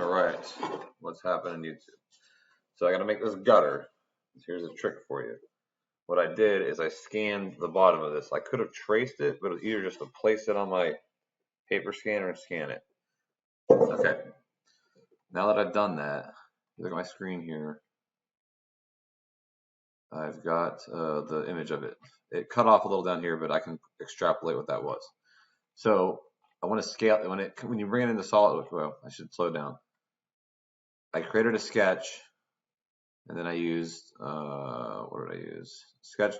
Alright, what's happening in YouTube? So I gotta make this gutter. Here's a trick for you. What I did is I scanned the bottom of this. I could have traced it, but it was easier just to place it on my paper scanner and scan it. Okay. Now that I've done that, look at my screen here. I've got the image of it. It cut off a little down here, but I can extrapolate what that was. So I want to scale when you bring it into SolidWorks. Well, I should slow down. I created a sketch, and then I used what did I use? Sketch.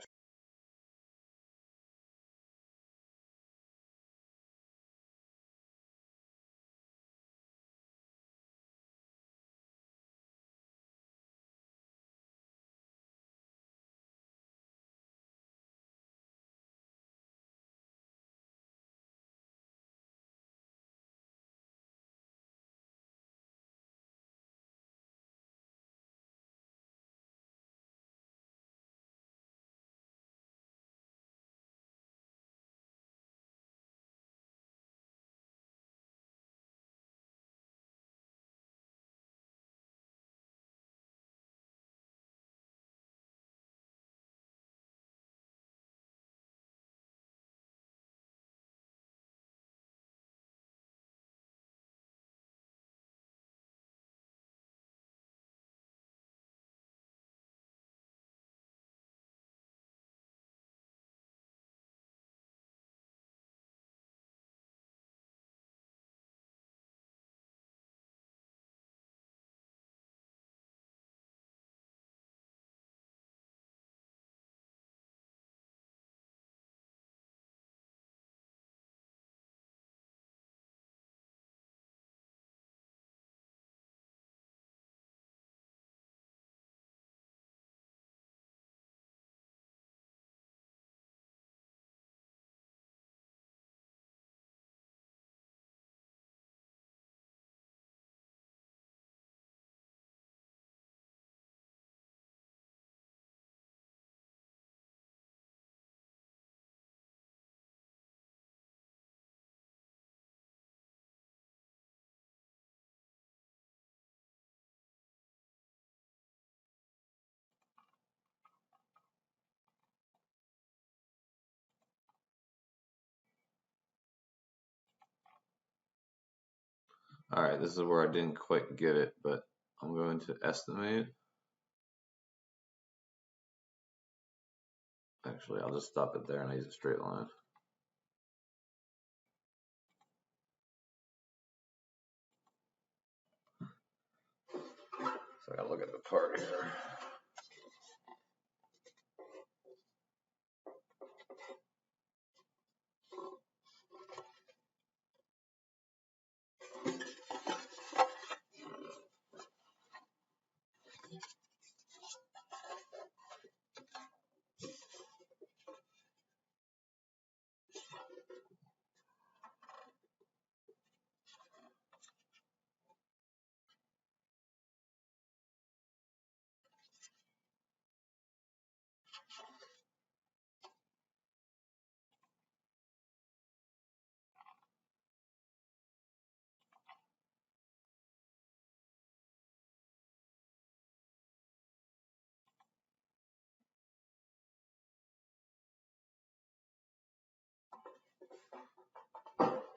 All right, this is where I didn't quite get it, but I'm going to estimate. Actually, I'll just stop it there and I use a straight line. So I gotta look at the part here.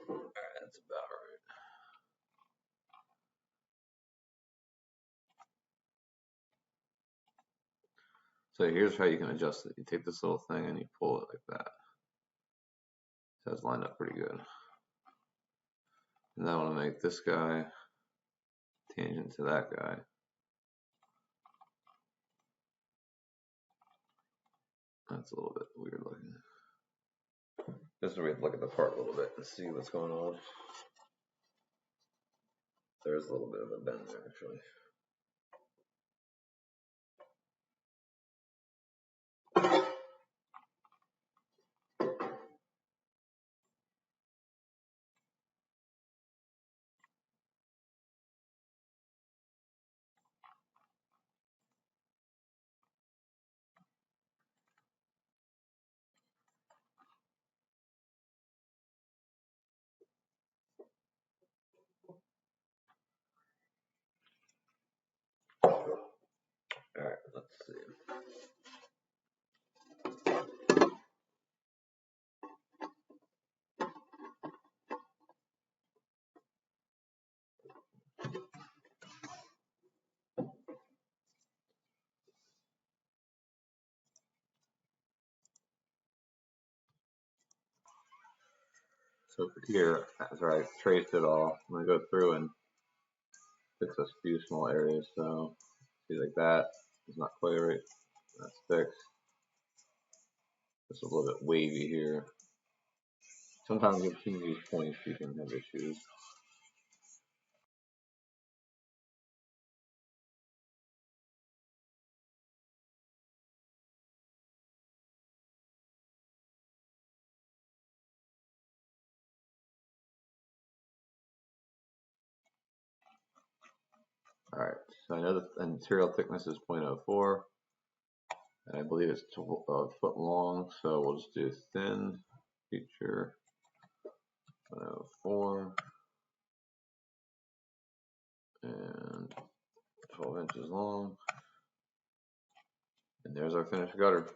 All right, that's about right. So here's how you can adjust it. You take this little thing and you pull it like that. So it's lined up pretty good. And then I want to make this guy tangent to that guy. That's a little bit weird looking. Just so we look at the part a little bit and see what's going on. There's a little bit of a bend there, actually. All right, let's see. So for here, after I traced it all, I'm gonna go through and fix a few small areas. So see, like that is not quite right. That's fixed. It's a little bit wavy here. Sometimes with some of these points you can have issues. Alright, so I know that the material thickness is 0.04, and I believe it's a foot long, so we'll just do thin feature 0.04 and 12 inches long, and there's our finished gutter.